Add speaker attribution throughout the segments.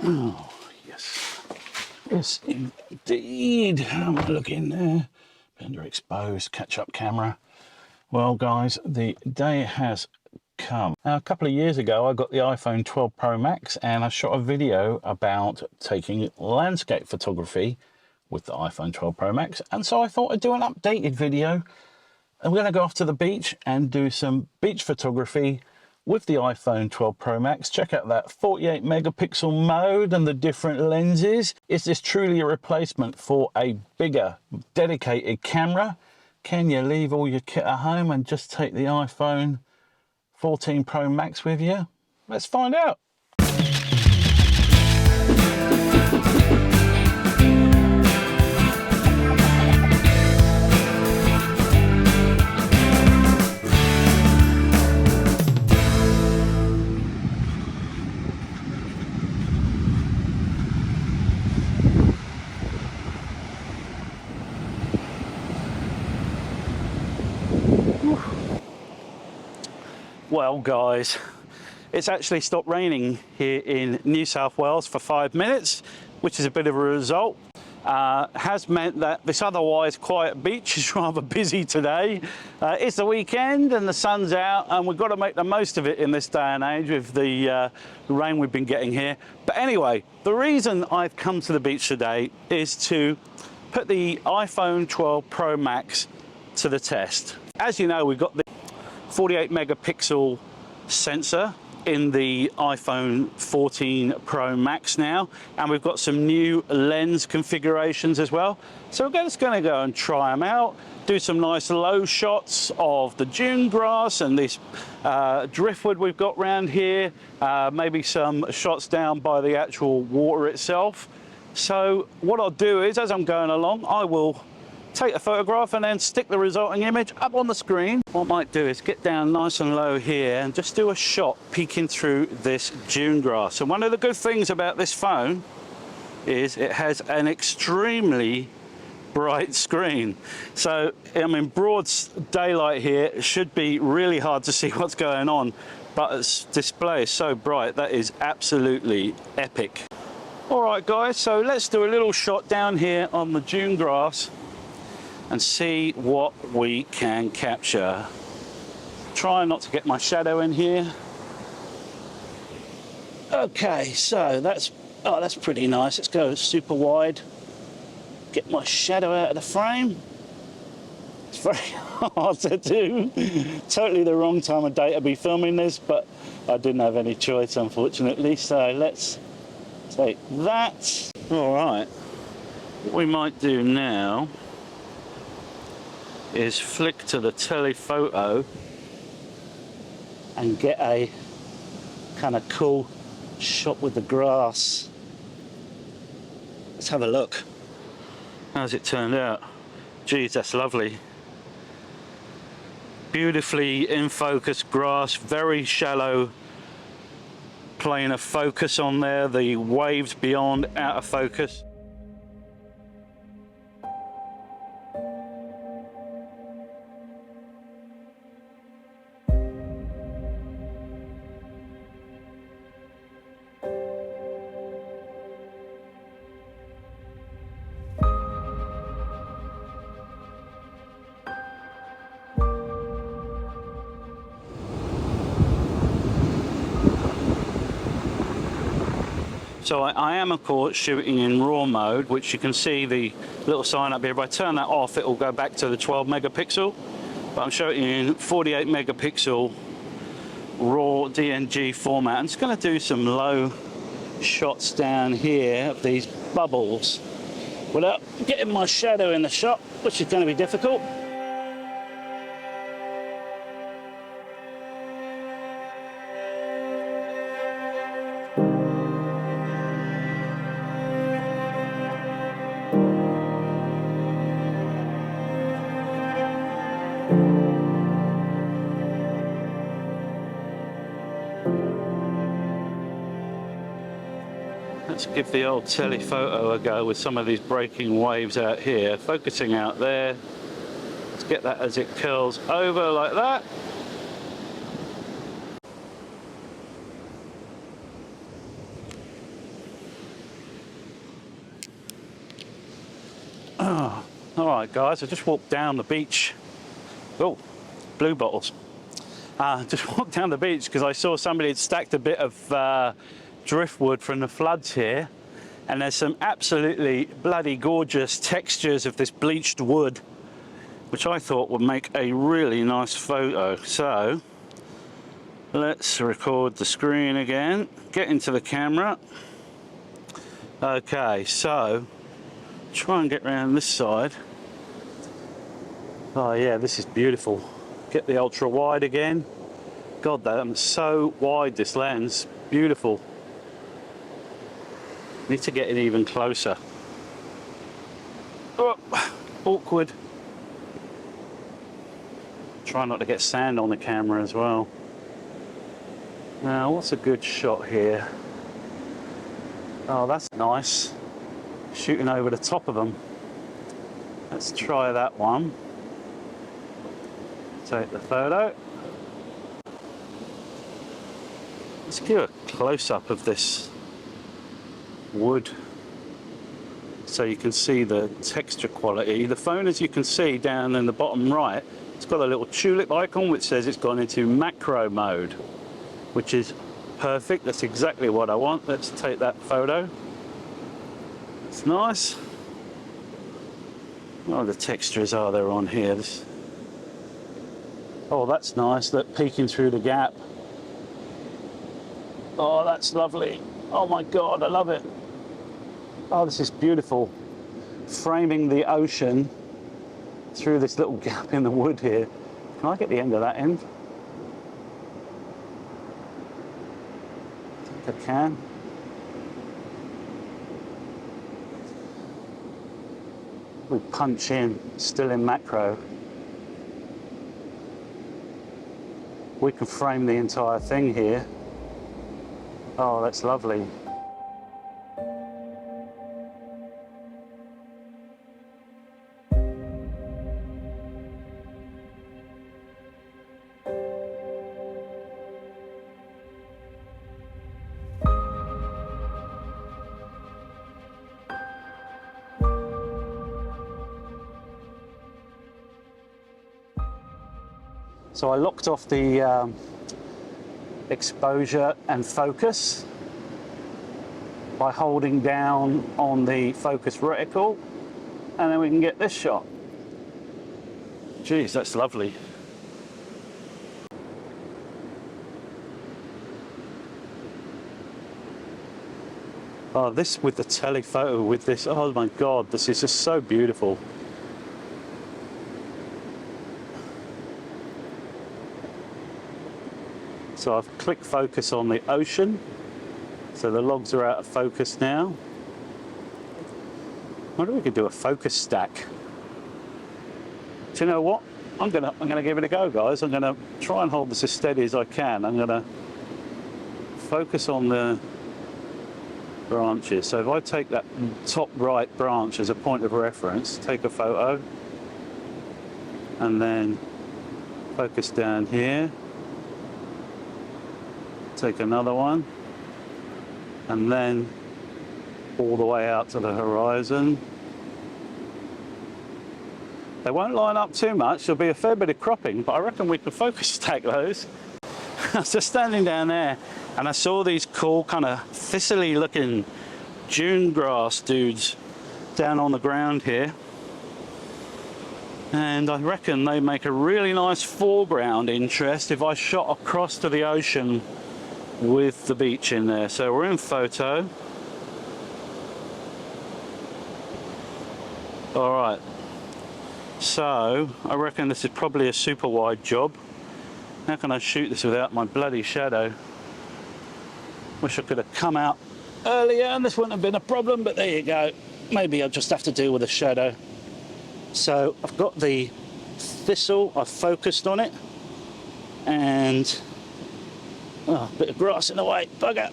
Speaker 1: Oh, yes. Yes, indeed. Look in there. Underexposed, catch-up camera. Well, guys, the day has come. Now, a couple of years ago, I got the iPhone 12 Pro Max, and I shot a video about taking landscape photography with the iPhone 12 Pro Max. And so I thought I'd do an updated video. And we're going to go off to the beach and do some beach photography with the iPhone 12 Pro Max. Check out that 48 megapixel mode and the different lenses. Is this truly a replacement for a bigger, dedicated camera? Can you leave all your kit at home and just take the iPhone 14 Pro Max with you? Let's find out. Well, guys, it's actually stopped raining here in New South Wales for 5 minutes, which is a bit of a result. Has meant that this otherwise quiet beach is rather busy today. It's the weekend and the sun's out, and we've got to make the most of it in this day and age with the rain we've been getting here. But anyway, the reason I've come to the beach today is to put the iPhone 12 Pro Max to the test. As you know, we've got the 48 megapixel sensor in the iPhone 14 Pro Max now, and we've got some new lens configurations as well. So we're just going to go and try them out, do some nice low shots of the dune grass and this driftwood we've got around here, maybe some shots down by the actual water itself. So what I'll do is, as I'm going along, I will take a photograph and then stick the resulting image up on the screen. What I might do is get down nice and low here and just do a shot peeking through this dune grass. And one of the good things about this phone is it has an extremely bright screen. So I'm in broad daylight here. It should be really hard to see what's going on, but its display is so bright that is absolutely epic. All right, guys, so let's do a little shot down here on the dune grass and see what we can capture. Try not to get my shadow in here. Okay, so that's pretty nice. Let's go super wide. Get my shadow out of the frame. It's very hard to do. Totally the wrong time of day to be filming this, but I didn't have any choice, unfortunately. So let's take that. All right, what we might do now is flick to the telephoto and get a kind of cool shot with the grass. Let's have a look. How's it turned out? Geez, that's lovely. Beautifully in focus grass, very shallow plane of focus on there, the waves beyond out of focus. So I am, of course, shooting in RAW mode, which you can see the little sign up here. If I turn that off, it will go back to the 12 megapixel. But I'm shooting in 48 megapixel RAW DNG format. I'm just going to do some low shots down here of these bubbles without getting my shadow in the shot, which is going to be difficult. Let's give the old telephoto a go with some of these breaking waves out here, focusing out there. Let's get that as it curls over like that. Alright guys, I just walked down the beach. Oh, blue bottles. Just walked down the beach because I saw somebody had stacked a bit of driftwood from the floods here, and there's some absolutely bloody gorgeous textures of this bleached wood, which I thought would make a really nice photo. So let's record the screen again, get into the camera. Okay, so try and get around this side. Oh yeah, this is beautiful. Get the ultra wide again. God, that's so wide, this lens. Beautiful. Need to get it even closer. Oh, awkward. Try not to get sand on the camera as well. Now, what's a good shot here? Oh, that's nice. Shooting over the top of them. Let's try that one. Take the photo. Let's give a close-up of this wood so you can see the texture quality. The phone, as you can see down in the bottom right, it's got a little tulip icon which says it's gone into macro mode, which is perfect. That's exactly what I want. Let's take that photo. It's nice. Oh, the textures are there on here. Oh, that's nice. Look, peeking through the gap. Oh, that's lovely. Oh my God, I love it. Oh, this is beautiful. Framing the ocean through this little gap in the wood here. Can I get the end of that end? I think I can. We punch in, still in macro. We can frame the entire thing here. Oh, that's lovely. So I locked off the exposure and focus by holding down on the focus reticle, and then we can get this shot. Geez, that's lovely. Oh, this with the telephoto with this, oh my God, this is just so beautiful. So I've clicked focus on the ocean. So the logs are out of focus now. I wonder if we could do a focus stack. Do you know what? I'm gonna give it a go, guys. I'm gonna try and hold this as steady as I can. I'm gonna focus on the branches. So if I take that top right branch as a point of reference, take a photo, and then focus down here. Take another one, and then all the way out to the horizon. They won't line up too much. There'll be a fair bit of cropping, but I reckon we can focus stack those. I was just standing down there and I saw these cool kind of thistly looking dune grass dudes down on the ground here, and I reckon they make a really nice foreground interest if I shot across to the ocean with the beach in there. So we're in photo. All right, so I reckon this is probably a super wide job. How can I shoot this without my bloody shadow? Wish I could have come out earlier and this wouldn't have been a problem, but there you go. Maybe I'll just have to deal with a shadow. So I've got the thistle, I've focused on it, and oh, a bit of grass in the way, bugger.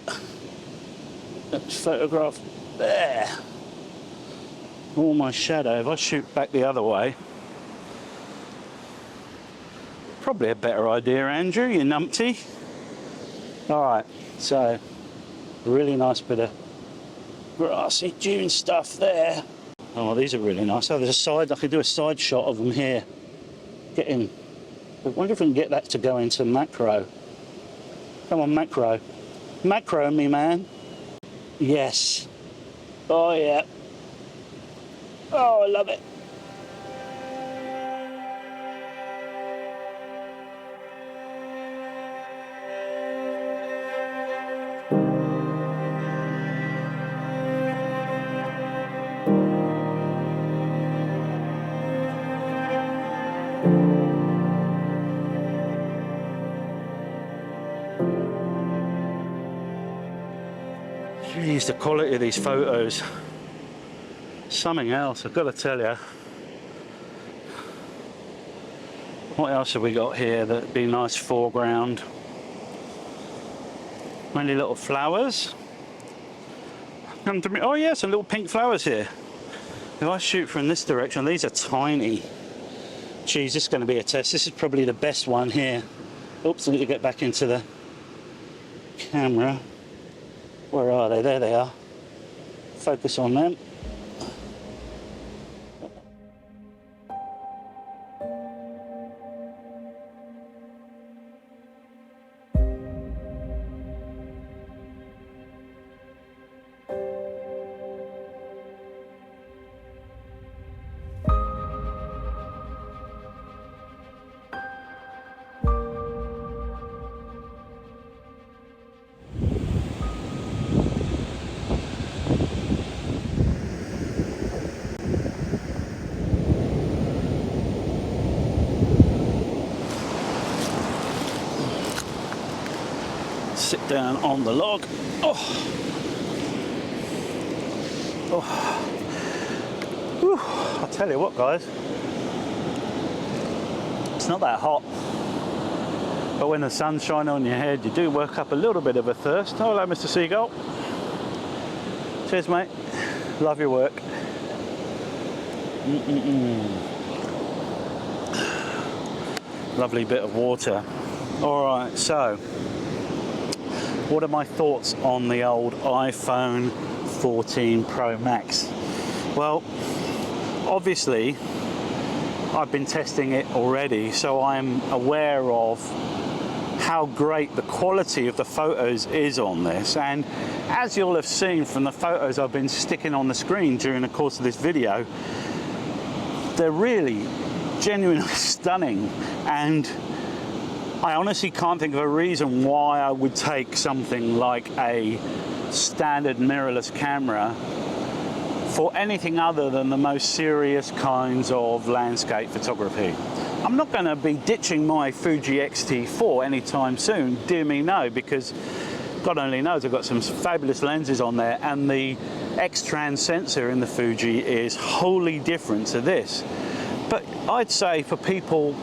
Speaker 1: Let's photograph there. All my shadow. If I shoot back the other way, probably a better idea, Andrew, you numpty. All right, so really nice bit of grassy dune stuff there. Oh, these are really nice. Oh, there's a side, I could do a side shot of them here. Get in. I wonder if we can get that to go into macro. Come on, macro. Macro me, man. Yes. Oh, yeah. Oh, I love it. Jeez, the quality of these photos. Something else, I've got to tell you. What else have we got here that'd be nice foreground? Many little flowers. Come to me. Oh yeah, some little pink flowers here. If I shoot from this direction, these are tiny. Geez, this is going to be a test. This is probably the best one here. Oops, I need to get back into the camera. Where are they? There they are. Focus on them. Sit down on the log. Oh. Oh. Whew. I'll tell you what, guys. It's not that hot. But when the sun's shining on your head, you do work up a little bit of a thirst. Oh, hello, Mr. Seagull. Cheers, mate. Love your work. Lovely bit of water. All right, so what are my thoughts on the old iPhone 14 Pro Max? Well, obviously, I've been testing it already, so I'm aware of how great the quality of the photos is on this. And as you'll have seen from the photos I've been sticking on the screen during the course of this video, they're really genuinely stunning. And I honestly can't think of a reason why I would take something like a standard mirrorless camera for anything other than the most serious kinds of landscape photography. I'm not going to be ditching my Fuji X-T4 anytime soon, dear me no, because God only knows I've got some fabulous lenses on there, and the X-Trans sensor in the Fuji is wholly different to this. But I'd say for people,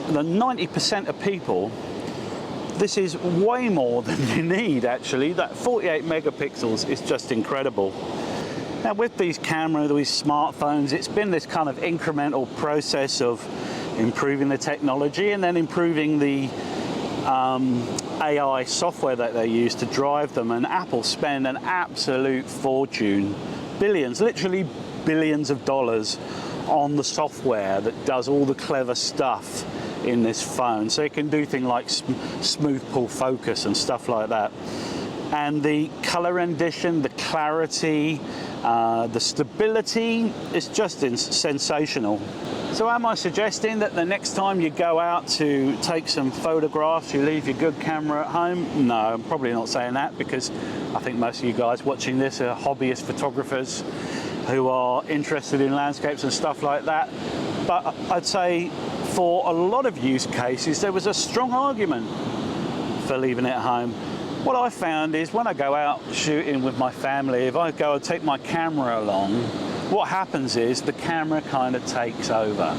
Speaker 1: the 90% of people, this is way more than you need actually. That 48 megapixels is just incredible. Now with these cameras, these smartphones, it's been this kind of incremental process of improving the technology and then improving the AI software that they use to drive them, and Apple spend an absolute fortune, billions, literally billions of dollars on the software that does all the clever stuff in this phone, so it can do things like smooth pull focus and stuff like that. And the color rendition, the clarity, the stability is just sensational. So am I suggesting that the next time you go out to take some photographs, you leave your good camera at home? No, I'm probably not saying that, because I think most of you guys watching this are hobbyist photographers who are interested in landscapes and stuff like that. But I'd say for a lot of use cases, there was a strong argument for leaving it at home. What I found is when I go out shooting with my family, if I go and take my camera along, what happens is the camera kind of takes over.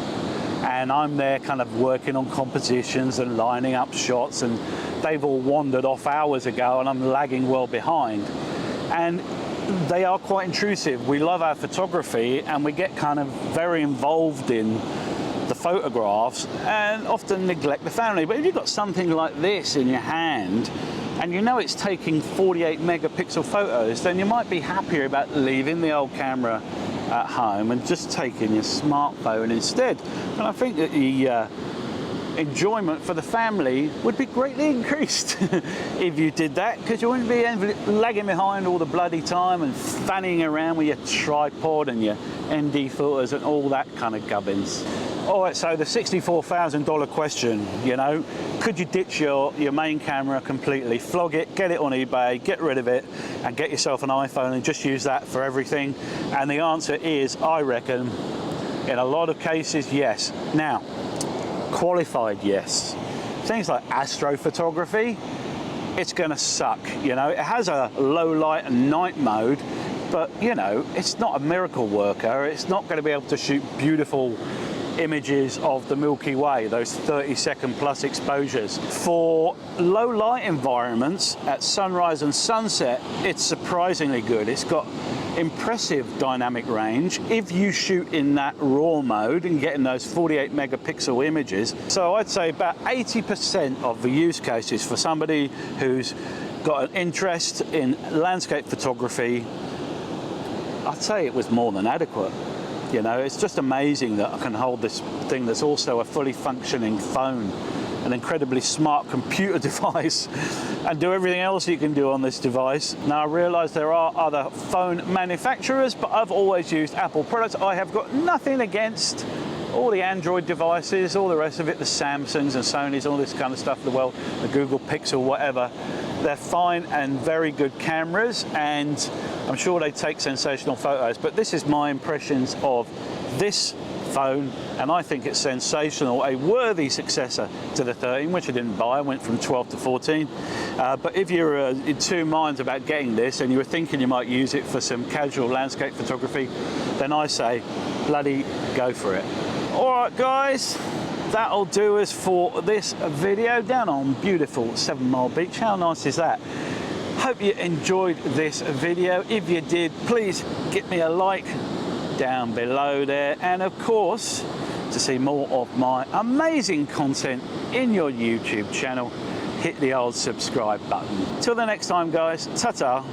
Speaker 1: And I'm there kind of working on compositions and lining up shots, and they've all wandered off hours ago and I'm lagging well behind. And they are quite intrusive. We love our photography and we get kind of very involved in the photographs and often neglect the family. But if you've got something like this in your hand and you know it's taking 48 megapixel photos, then you might be happier about leaving the old camera at home and just taking your smartphone instead. And I think that the enjoyment for the family would be greatly increased if you did that, because you wouldn't be lagging behind all the bloody time and fanning around with your tripod and your ND filters and all that kind of gubbins. All right, so the $64,000 question, you know, could you ditch your main camera completely, flog it, get it on eBay, get rid of it, and get yourself an iPhone and just use that for everything? And the answer is, I reckon, in a lot of cases, yes. Now, qualified yes. Things like astrophotography, it's going to suck, you know. It has a low light and night mode, but, you know, it's not a miracle worker. It's not going to be able to shoot beautiful images of the Milky Way, those 30-second plus exposures. For low light environments at sunrise and sunset, it's surprisingly good. It's got impressive dynamic range if you shoot in that raw mode and getting those 48 megapixel images. So I'd say about 80% of the use cases for somebody who's got an interest in landscape photography, I'd say it was more than adequate. You know, it's just amazing that I can hold this thing that's also a fully functioning phone, an incredibly smart computer device, and do everything else you can do on this device. Now, I realise there are other phone manufacturers, but I've always used Apple products. I have got nothing against all the Android devices, all the rest of it, the Samsungs and Sonys, all this kind of stuff, the Google Pixel, whatever. They're fine and very good cameras, and I'm sure they take sensational photos, but this is my impressions of this phone, and I think it's sensational, a worthy successor to the 13, which I didn't buy. I went from 12 to 14. But if you're in two minds about getting this and you were thinking you might use it for some casual landscape photography, then I say bloody go for it. All right, guys, that'll do us for this video down on beautiful 7 Mile Beach. How nice is that? Hope you enjoyed this video. If you did, please give me a like down below there, and of course, to see more of my amazing content in your YouTube channel, hit the old subscribe button. Till the next time, guys, ta-ta.